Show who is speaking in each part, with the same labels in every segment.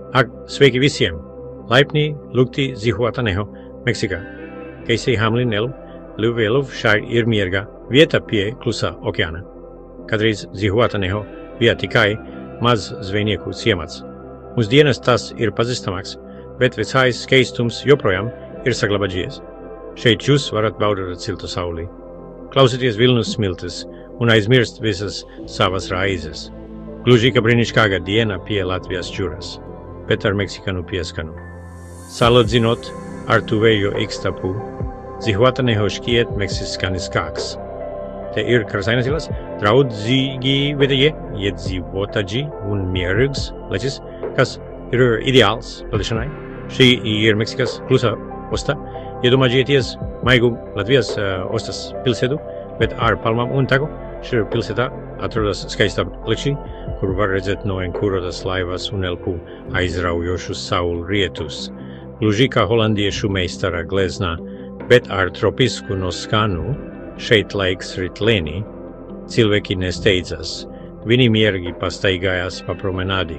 Speaker 1: Sveiki visiem! Laipni, lūgti, Zihuatanejo, Meksikā. Keisei hamlinelu, Luvelov šai ir mierīgā vieta pie Klusā okeāna. Kādreiz Zihuatanejo bija tikai maz zvejnieku ciemats. Mūsdienas tas ir pazīstamāks, bet vecais skaistums joprojām ir saglabājies. Šeit jūs varat baudīt siltu sauli, klausīties vilnus smiltis un aizmirst visas savas raizes. Gluži kā brīnišķīga diena pie Latvijas jūras, bet ar meksikānu pieskanu. Salīdzinot ar tuvējo ikstapu, Zihuatanejo šķiet meksiskāniskāks. Te ir krasainas ilas, draudzīgi vietējie iedzīvotāji un mierīgs leķis, kas ir ideāls pelēšanai. Šī ir Meksikas Klusā osta. Iedomājieties maigu Latvijas ostas pilsētu, bet ar palmām un taku. Šī pilsētā atrodas skaistā lekšī, kur var redzēt noenkurotas laivas un elpu aizraujošus saulu rietus. Gluži kā holandiešu meistara gleznā, bet ar tropisku noskanu, šeit laiks rit lēni, cilvēki nesteidzas, viņi mierīgi pastaigājās pa promenādi.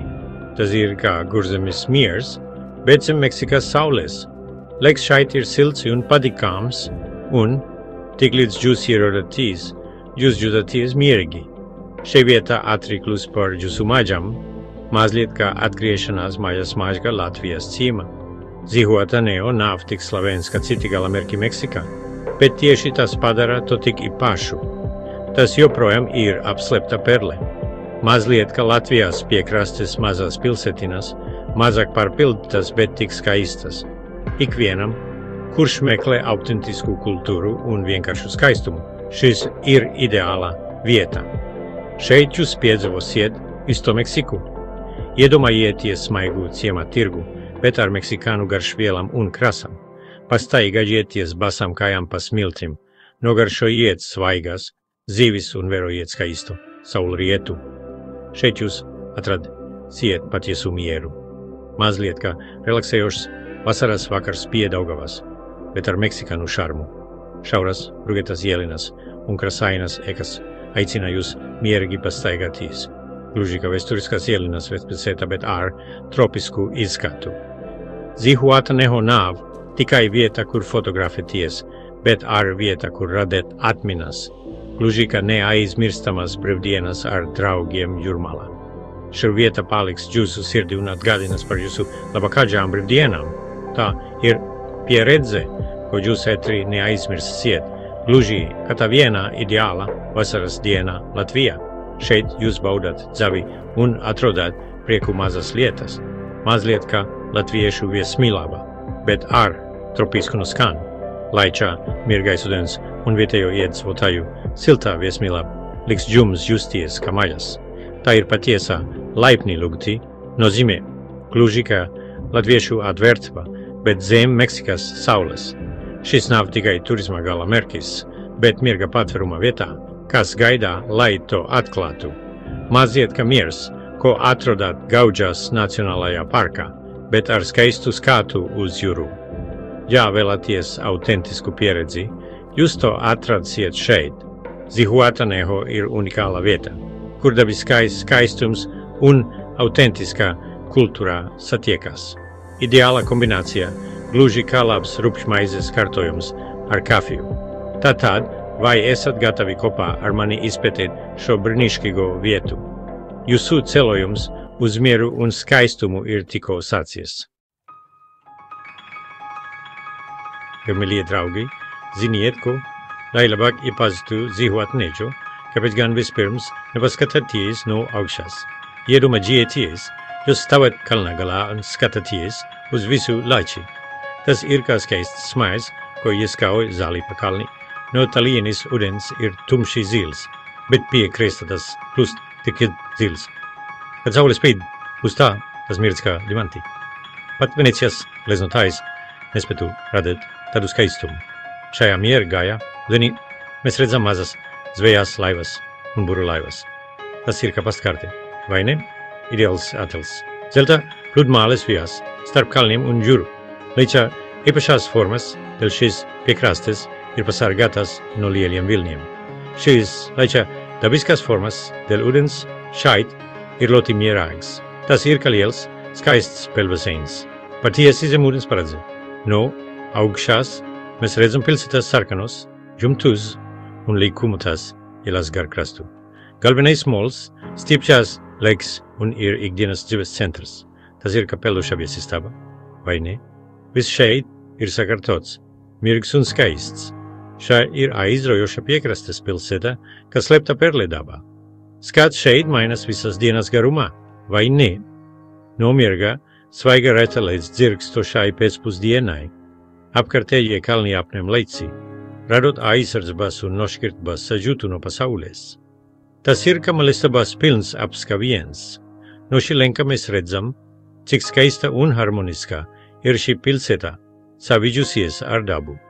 Speaker 1: Tas ir kā Kurzemes miers, bet zem Meksikas saules. Laiks šeit ir silts un patīkams, un tik līdz jūs ierodaties, jūs jūtaties mierīgi. Šī vieta atriklus par jūsu maģam, mazliet kā atgriešanās mājās maģa Latvijas ciemā. Zihuatanejo nav tik slavens kā citi galamērķi Meksikā, bet tieši tas padara to tik īpašu. Tas joprojām ir apslēpta perle. Mazliet kā Latvijas piekrastes mazās pilsētinas, mazāk pārpildītas, bet tik skaistas. Ikvienam, kurš meklē autentisku kultūru un vienkāršu skaistumu, šis ir ideāla vieta. Šeit jūs piedzīvosiet visu Meksiku. Iedomājieties smaigu ciemata tirgu, bet ar meksikānu garšvielām un krasām. Pastaigājieties basām kājām pa smiltim, nogaršojiet svaigas zivis un vērojiet skaistu saulrietu. Šeit jūs atradsiet patiesu mieru. Mazliet kā relaksējošs vasaras vakars pie Daugavas, bet ar meksikānu šarmu. Šauras, rugetas ielinas un krasainas ekas aicina jūs mierīgi pastaigāties. Gluži kā vēsturiskās ielinas vecpilsētā, bet ar tropisku izskatu. Zihuatanejo nav tikai vieta, kur fotografēties, bet ar vieta, kur radēt atmiņas. Gluži kā neaizmirstamas brīvdienas ar draugiem jūrmalā. Šī vieta paliks jūsu sirdī un atgādinās par jūsu labākajām brīvdienām. Tā ir pieredze, ko jūs ētri neaizmirsiet. Gluži kā tā viena ideāla vasaras diena Latvijā. Šeit jūs baudat dzīvi un atrodat prieku mazas lietas, mazliet kā latviešu viesmīlība, bet ar tropisku noskanu. Laičā, mierīgais ūdens un vietējo iedzīvotāju siltā viesmīlība liks jums justies kā mājās. Tā ir patiesā laipni lūgti, nozīmē gluži kā latviešu atvērtība, bet zem Meksikas saules. Šis nav tikai turisma galamērķis, bet mierīga patvēruma vietā, kas gaidā, lai to atklātu. Maziet kā miers, ko atrodat Gauģas Nacionālajā parkā, bet ar skaistu skatu uz jūru. Ja vēlaties autentisku pieredzi, jūs to atradsiet šeit. Zihuatanejo ir unikāla vieta, kur dabiskais skaistums un autentiskā kultūrā satiekas. Ideāla kombinācija, gluži kā labs rupšmaizes kārtojums ar kafiju. Tātad, vai esat gatavi kopā ar mani izpētīt šo brīnišķīgo vietu? Jūsu ceļojums uz mieru un skaistumu ir tikko sācies. Mīļie draugi, ziniet, ko, lai labāk iepazītu Zihuatanejo, kāpēc gan vispirms nepaskatāties no augšas. Iedomājieties, jūs stāvat kalna galā un skatāties uz visu Laiči. Tas ir kā skaists smaids, ko ieskauj zāli pa kalni. No talienis ūdens ir tumši zils, bet pie krasta tas plūst tik zils. Kad saule spīd uz tā, tas mirdz kā diamanti. Pat Venecijas gleznotājs nespētu radīt tādu skaistumu. Šajā mierīgajā ūdenī mēs redzam mazas zvejās laivas un buru laivas. Tas ir kā pastkarte, vai ne? Ideāls attēls. Zelta pludmalēs vijās starp kalniem un jūru. Līčā īpašās formas dēļ šīs piekrastes ir pasargātas no lieliem vilniem. Šīs līčā dabiskās formas dēļ ūdens šeit ir ļoti mierīgs. Tas ir kā liels skaists peldbaseins. Patiesi zem ūdens paradze. No augšās mēs redzam pilsētas sarkanos, jumtus un līkumus ielas gar krastu. Galvenais mols stiepšās laiks un ir ikdienas dzīves centrs. Tas ir kapeluša viesistaba, vai ne? Viss šeit ir sakārtots, mierīgs un skaists. Šā ir aizraujoša piekrastes pilsēta, kas Slēptā perledabā. Skats šeit mainas visas dienas garumā, vai ne? No mierga svaiga reta līdz dzirkstošai pēcpusdienai. Apkārtējie kalni apņem leci, radot aizsardzības un nošķirtības sajūtu no pasaules. Tas ir kamalistabās pilns apskaviens. No šī lenka mēs redzam, cik skaista un harmoniskā ir šī pilsēta, saviģusies ar dabu.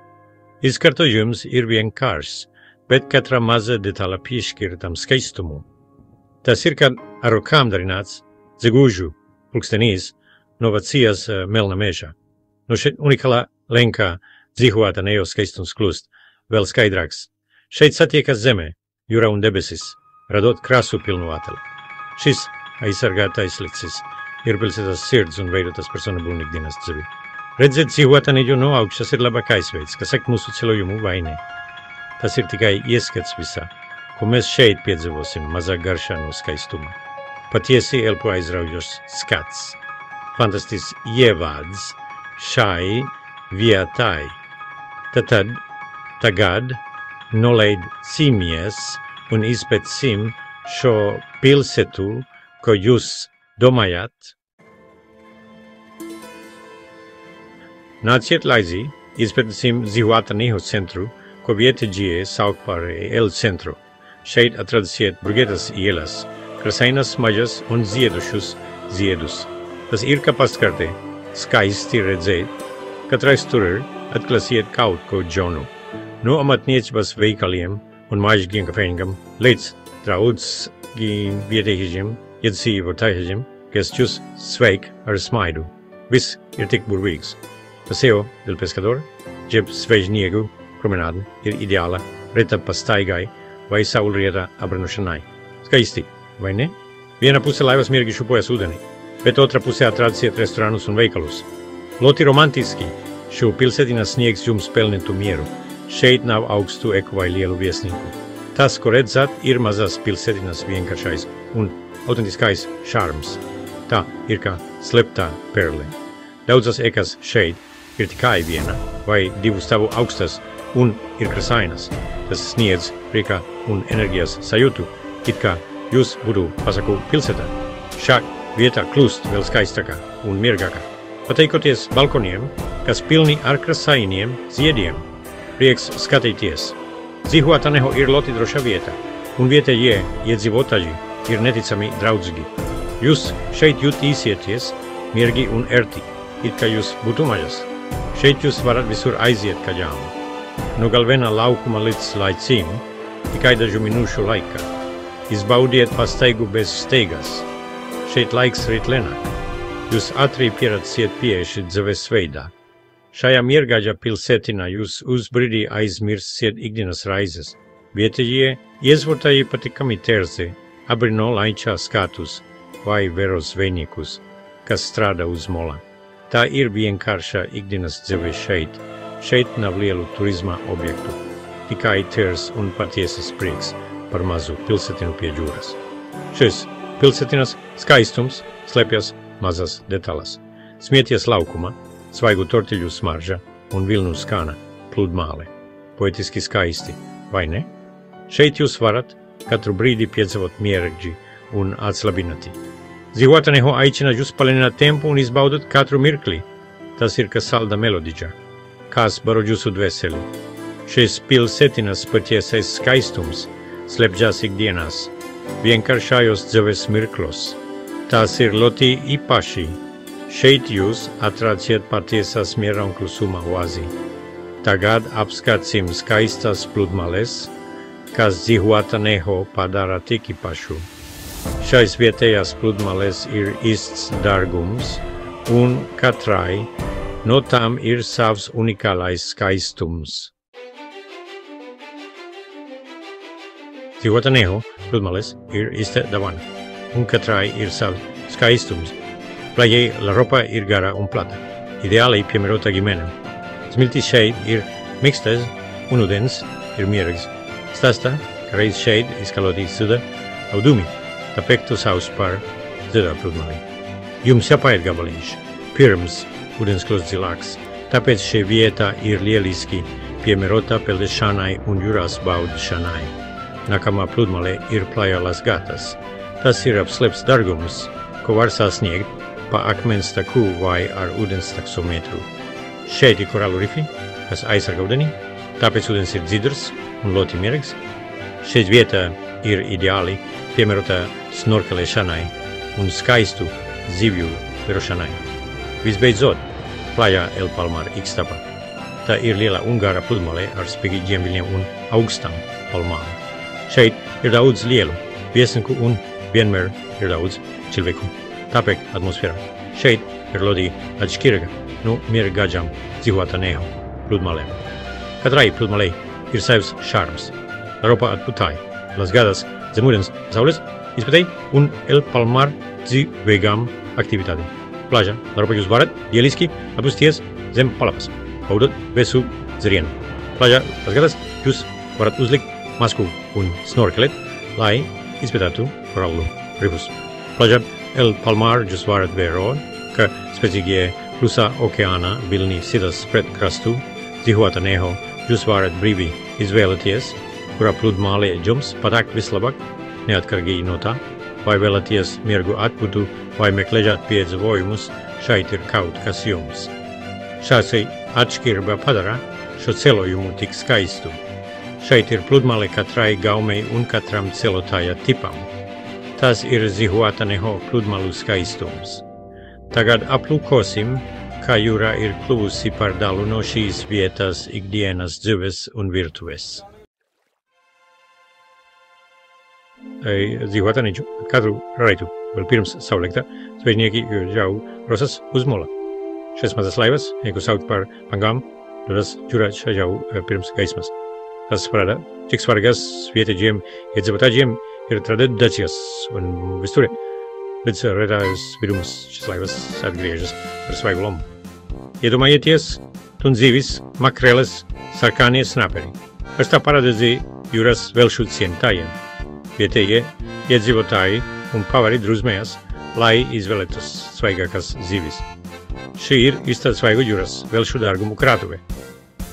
Speaker 1: Izkārtojums ir vienkāršs, bet katra maza detāla piešķir tam skaistumu. Tas ir kā ar rokām darināts dzigužu pulkstenīs no vecijas melna meža. No šeit unikālā lenkā Zihuatanejo skaistums kļūst vēl skaidrāks. Šeit satiekas zeme, jūra un debesis, radot krasu pilnu ateli. Šis aizsargātais licis ir pilsētas sirds un veidotas persona ikdienas dzīvi. Redzēt Zihuatanejo no augšas ir labākais veids, kas sekt mūsu ceļojumu vai ne. Tas ir tikai ieskats visā, ko mēs šeit piedzīvosim mazā garšā no skaistuma. Patiesi elpo aizraujošs skats. Fantastisks ievāds šai vietai. Tagad nolaidsimies un izpētīsim šo pilsētu, ko jūs domājat. Nāciet līdzi, izpētīsim Zihuatanejo centru, ko vietējie sauc par El Centro. Šeit atradīsiet brūģētas ielas, krasainas mažas un ziedušus ziedus. Tas ir kā pastkartē, skaisti redzēt, katrais tur atklāsiet kaut ko džonu. No amatniecības veikaliem un mažīgiem kafejnīgam līdz draudzīgiem vietējiem iedzīvotājiem, kas jūs sveik ar smaidu. Viss ir tik burvīgs. Paseo del pescador, jeb zvejnieku promenāde ir ideāla reta pastaigai vai saulrieta abranušanai. Skaisti, vai ne? Viena puse laivas mierīgi šupojas ūdenī, bet otrā pusē atradīsiet restorānus un veikalus. Ļoti romantiski šo pilsētiņa sniegs jums pelnītu mieru. Šeit nav augstu eku vai lielu viesnīku. Tas, ko redzat, ir mazās pilsētiņas vienkāršais un autentiskais šarms. Tā ir kā Slēptā perle. Daudzas ekas šeit ir tikai viena vai divu stāvu augstas un ir krasainas. Tas sniedz prieka un enerģijas sajūtu, it kā jūs būtu pasaku pilsētā. Šā vietā kļūst vēl skaistākā un mierīgākā. Pateikoties balkoniem, kas pilni ar krasainiem ziediem, prieks skatīties. Zihuatanejo ir ļoti droša vieta, un vietējie iedzīvotāji ir neticami draudzīgi. Jūs šeit jutīsieties mierīgi un erti, it kā jūs būtu mājās. Šeit jūs varat visur aiziet kājām. No galvenā laukuma līdz līčiem tikai dažu minūšu laikā. Izbaudiet pastaigu bez steigas. Šeit laiks rit lēnāk. Jūs ātri pieradsiet pieeši dzīves veidā. Šajā mierīgajā pilsētiņā jūs uz brīdi aizmirsiet ikdienas raizes. Vietējie iedzīvotāji patīkami terzi, abrino laičā skatus vai vēro zvejniekus, kas strādā uz mola. Tā ir vienkārša ikdienas dzīve šeit. Šeit nav lielu turisma objektu. Tikai ters un patiesas prieks par mazu pilsētinu pie jūras. Šis pilsētinas skaistums slēpjas mazas detaļas. Smieties laukuma, svaigu tortiļu smarža un vilnu skana pludmalē. Poetiski skaisti, vai ne? Šeit jūs varat katru brīdi piedzīvot mierīgi un atslabināti. Zihuatanejo aicina jūs palielināt tempu un izbaudot katru mirkli. Tas ir kā salda melodija, kas baro jūsu dvēseli. Šis pilsētinas patiesais skaistums slēpjas ikdienās, vienkāršajos dzīves mirklos. Tas ir ļoti īpaši. Šeit jūs atradīsiet patiesas miera un klusuma oāzi. Tagad apskatīsim skaistas pludmalēs, kas Zihuatanejo padara tik īpašu. Šais vietējās pludmalēs ir īsts dārgums, un katrai no tām ir savs unikālais skaistums. Zihuatanejo pludmalēs ir īsta dāvana, un katrai ir savs skaistums. Plajai la ropa ir gara un plata, ideāli piemērota ģimenēm. Smiltis šeit ir mikstas un ūdens ir mierīgs. Stāstā, ka reiz šeit izkalotīts suda audumi, tāpēc tu sauc par dziļā pludmalī. Jums jāpaiet gabaliņš, pirms ūdens kļūst dziļāks, tāpēc šī vieta ir lieliski piemērota peldēšanai un jūras baudīšanai. Nākamā pludmalē ir Playa Las Gatas. Tas ir apslēpts dārgums, ko var sasniegt pa akmens taku vai ar ūdens taksometru. Šeit ir korālu rifi, kas aizsargā ūdeni, tāpēc ūdens ir dzidrs un ļoti mierīgs. Šeit vieta ir ideāli piemērota snorkelēšanai un skaistu zivju verošanai. Visbeidzot, Playa El Palmar Ikstapa. Tā ir liela Ungāra pludmale ar spēcīgiem viļņiem un augstām palmām. Šeit ir daudz lielu viesmīlīgu un vienmēr ir daudz cilvēku. Tāpēc atmosfēra šeit ir ļoti atšķirīga no mierīgām Zihuatanejo pludmalēm. Katrai pludmalei ir savs šarms. Ropa atpūtai, Las Gatas zem ūdens saules izpētēji un El Palmar dzīvīgām aktivitātēm. Plažā, Ropa jūs varat lieliski apusties zem palapas, baudot vēsu dzērienu. Plažā, Las Gatas jūs varat uzlikt masku un snorkelēt, lai izpētētu korālu rifus. Plažā, El Palmar jūs varat vērot, ka spēcīgie Klusā okeāna vilni sitas pret krastu. Zihuatanejo jūs varat brīvi izvēlēties, kurā pludmalē jums patāk vislabāk, neatkarīgi no tā, vai vēlaties miergu atpūtu vai meklējat piedzīvojumus, šeit ir kaut kas jums. Šāda atšķirība padara šo ceļojumu tik skaistu. Šeit ir pludmale katrai gaumei un katram ceļotāja tipam. Tas ir Zihuatanejo pludmalu skaistums. Tagad aplūkosim, kā jūra ir kļuvusi par daļu no šīs vietas ikdienas dzīves un virtuves. Zihuatanejo katru raitu vēl pirms saulēkta zvejnieki jau rosas uz mola. Šīs mazas laivas, ko sauc par pangām, dodas jūrā jau pirms gaismas. Tas parāda, cik svarīgas vietējiem iedzīvotājiem ir tradīcijas un vēsture. Līdz retās vidums šīs laivas atgriežas ar svaigu lomu. Iedomājieties, tunzīvis, makreles, sarkānie snaperi. Pēc tā paradīzē jūras velšu cienītājiem. Vietējie iedzīvotāji un pavari drusmējas, lai izvēlētos svaigākas zivis. Šī ir īsta svaigu jūras velšu dārgumu krātuve.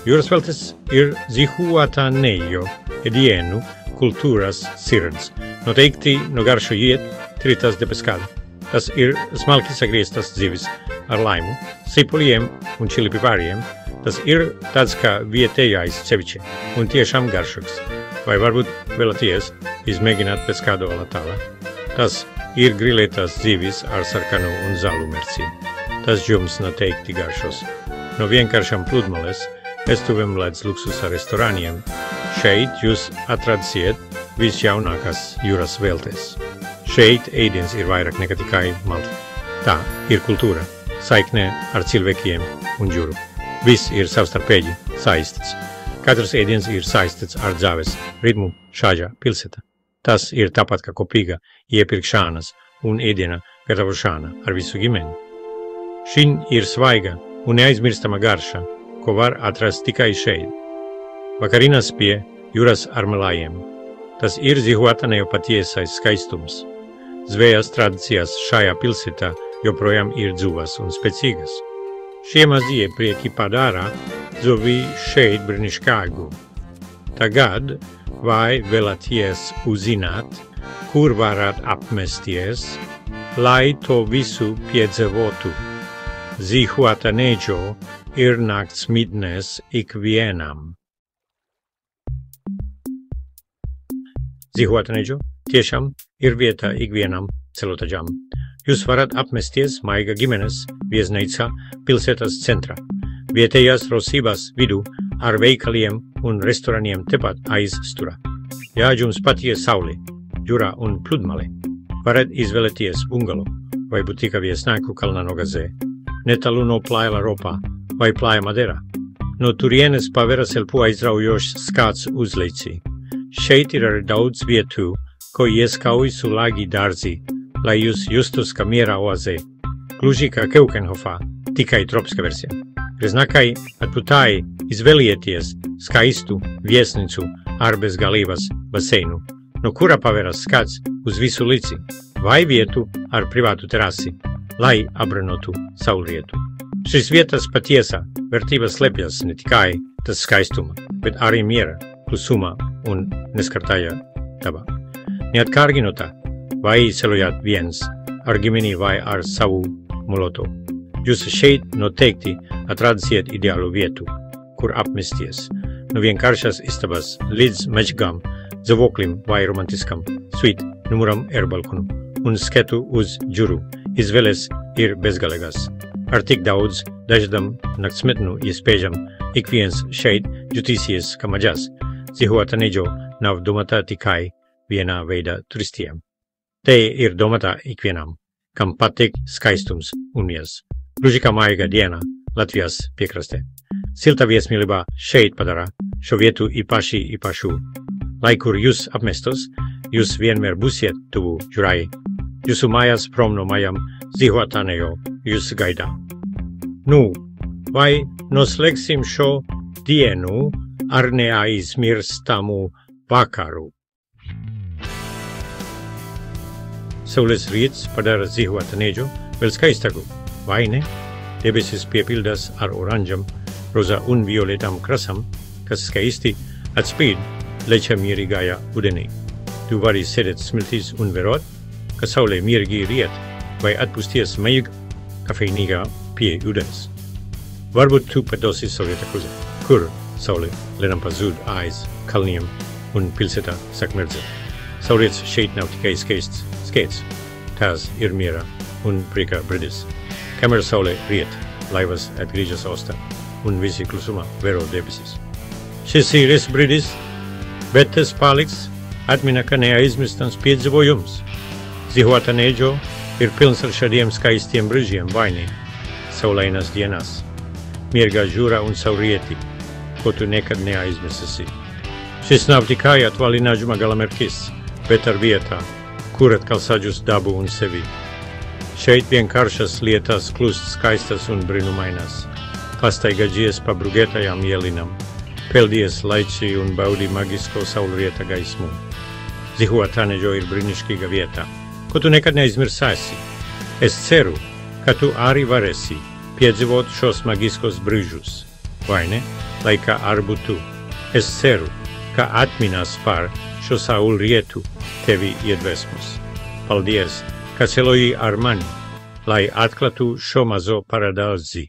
Speaker 1: Jūras veltes ir Zihuatanejo ēdienu kultūras sirds. Noteikti no garšu iet tritas de pescado. Tas ir smalki sagrieztas zivis ar laimu, sipuliem un čilipipāriem. Tas ir tāds kā vietējais ceviče un tiešām garšoks. Vai varbūt vēlaties izmēģināt pescado a la tala? Tas ir grilētas zivis ar sarkanu un zalu merci. Tas jums noteikti garšos. No vienkāršām pludmales Estuviem līdz luksusa restorāniem. Šeit jūs atradsiet visjaunākās jūras veltes. Šeit ēdiens ir vairāk nekā tikai malta. Tā ir kultūra, saikne ar cilvēkiem un jūru. Viss ir savstarpēji saistīts. Katrs ēdiens ir saistīts ar dzīves ritmu šādā pilsētā. Tas ir tāpat kā kopīga iepirkšanas un ēdiena gatavošana ar visu ģimeni. Šī ir svaiga un neaizmirstama garša, ko var atrast tikai šeit. Vakarinas pie jūras armelājiem. Tas ir Zihuatanejo patiesais skaistums. Zvejas tradīcijas šajā pilsētā joprojām ir dzīvas un spēcīgas. Šie mazie prieki padara dzīvi šeit brīnišķīgu. Tagad vai vēlaties uzzināt, kur varat apmesties, lai to visu piedzīvotu? Zihuatanejo ir nakts midnes ikvienam. Zihuatanejo tiešām ir vieta ikvienam ceļotājam. Jūs varat apmesties maiga ģimenes viesnīcā pilsētas centrā, vietējās rosības vidū ar veikaliem un restorāniem tepat aiz stūra. Ja jums patīk saule, jūra un pludmale, varat izvēlēties bungalo vai butika viesnīku kalna nogazē, netālu no Playa La Ropa vai Playa Madera. No turienes paveras elpu aizraujošs skats uzlīcī. Šeit ir arī daudz vietu, ko ieskauj sulāgi dārzi, lai jūs justus kā mierā oazē. gluži kā Keukenhofā, tikai tropiska versija. Reznakai atpūtai izvēlieties skaistu viesnīcu ar bezgalības baseinu, no kura paveras skats uz visu līci, vai vietu ar privātu terasi, lai abrinotu saulrietu. Šis vietas patiesā vērtība slēpjas ne tikai tas skaistuma, bet arī miera, klusuma un neskartājā dabā. Neatkarīgi no tā, vai ceļojat viens ar ģimeni vai ar savu molotu. Jūs šeit noteikti atradīsiet ideālu vietu, kur apmesties, no vienkāršas istabas līdz meksikām, dzīvoklim vai romantiskam suite numuram ar balkonu un skatu uz jūru. Izvēles ir bezgalīgas. Ar tik daudz dažādām naktsmetņu iespējām ik viens šeit jutīsies kā mājās. Zihuatanejo nav domāta tikai vienā veidā turistiem. Te ir domāta ikvienam, kam patīk skaistums un miers. Gluži kā maiga diena Latvijas piekrastē. Silta viesmīlība šeit padara šo vietu īpašu. Lai kur jūs apmestos, jūs vienmēr būsiet tuvu jūrai. Jūsu mājās prom no mājām Zihuatanejo jūs gaidā. Nu, vai noslēgsim šo dienu ar neaizmirstamu vakaru? Saules rīts padara Zihuatanejo vēl skaistāku, vai ne? Debesis piepildas ar oranžam, roza un violetām krasām, kas skaisti atspīd leča mierīgajā ūdenī. Tu vari sēdēt smiltīs un vērot, ka saule mierīgi riet, vai atpūsties maigi kafejnīgā pie ūdens. Varbūt tu padosi Saulētā kruzā, kur saule lēnām pazūd aiz kalniem un pilsētā sāk merdzēt. Saulēts šeit nav tikai skaists skaits, tās ir miera un prieka brīdis. Kamēr saule riet, laivas atgriežas ostā un visi klusumā vēro debesis. Šis ir brīdis, bet tas paliks atmiņā kā neaizmirstams piedzīvojums. Zihuatanejo ir pilns ar šādiem skaistiem brīžiem, vai ne? Saulainas dienās, mierīgā jūra un saulrieti, ko tu nekad neaizmirsīsi. Šis nav tikai atvaļinājuma galamērķis, bet ar vietā, kur atkal saģus dabu un sevi. Šeit vienkāršas lietas klust skaistas un brīnumainas. Pastaigājies pa brūgētajām ielinām, peldies laici un baudi magisko saulrieta gaismu. Zihuatanejo ir brīnišķīga vieta, ko tu nekad neaizmirsīsi. Es ceru, ka tu arī varēsi piedzīvot šos magiskos brīžus, vai ne? Lai kā ar būtu. Es ceru, ka atminās par šo saulrietu tevi iedvesmos. Paldies, ka ceļoji ar mani, lai atklātu šo mazo paradīzi.